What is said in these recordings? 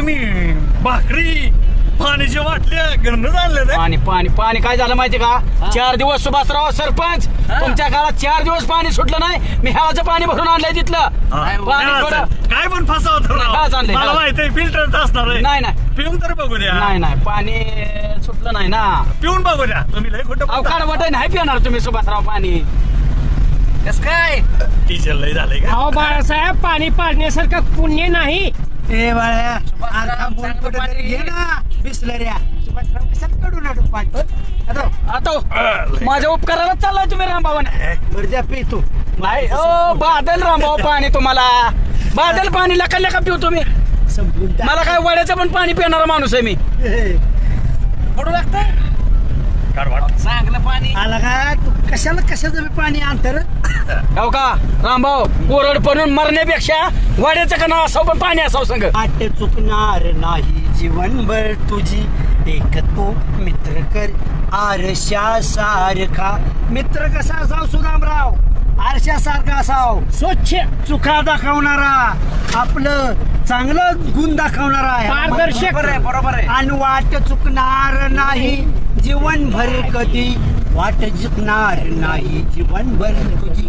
तुम्ही भाकरी पाण्याची वाटल्या घरनच आणले पाणी पाणी पाणी काय झालं माहिती का 4 दिवस सुभाषराव सरपंच तुमच्या काळात 4 दिवस पाणी सुटलं नाही मी ह्याचं पाणी भरून आणलंय तिथलं पाणी थोडं काय पण फसावत हाच आणलंय, मला हाच. माहिती फिल्टरच असणार आहे. नाही नाही पिऊन तर बघू द्या नाही नाही पाणी सुटलं नाही ना पिऊन बघू द्या तुम्ही लय खोटं अहो बोलता. काढ वाटाय नाही पिणार तुम्ही सुभाषराव पाणी कस काय टीचर लय झालंय का अहो बाळासाहेब पाणी पाजण्यासारखं पुण्य नाही. ए बाळ्या आता बोल कुठं तरी घे ना बिसलऱ्या सुभाषराव कशाला कडू नका पाठ आता माझ्या उपकाराला चाललाय तुम्ही रामभावाने बरं द्या पे तू नाही ओ बादल रामभाऊ पाणी तुम्हाला बादल पाणी लका लका पिऊ तुम्ही संपून टाक. मला काय वड्याचं पण पाणी पिणारा माणूस आहे मी पडू लागतंय चांगलं पाणी आला का तू कशाचं बी पाणी आणतर हो का रामभाऊ कोरड पडून मरण्यापेक्षा वड्याचं का नाव असावं पण पाणी असावं संग आट चुकणार नाही जीवनभर तुझी एक तो मित्र कर आरशा सारखा मित्र कसा असाव सुदामराव आरशा सारखा असाव स्वच्छ चुका दाखवणारा आपलं चांगलं गुण दाखवणारा पारदर्शक. बरोबर आहे आणि वाट चुकणार नाही जीवनभर कधी वाट चुकणार नाही जीवनभर तुझी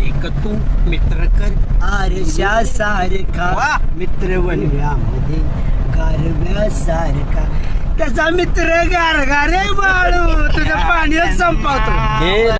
एक तू मित्र कर आरशा सारखा मित्र वनव्यामध्ये गारव्या सारखा त्याचा मित्र गार गारे बाळू तुझं पाणी संपवतो हे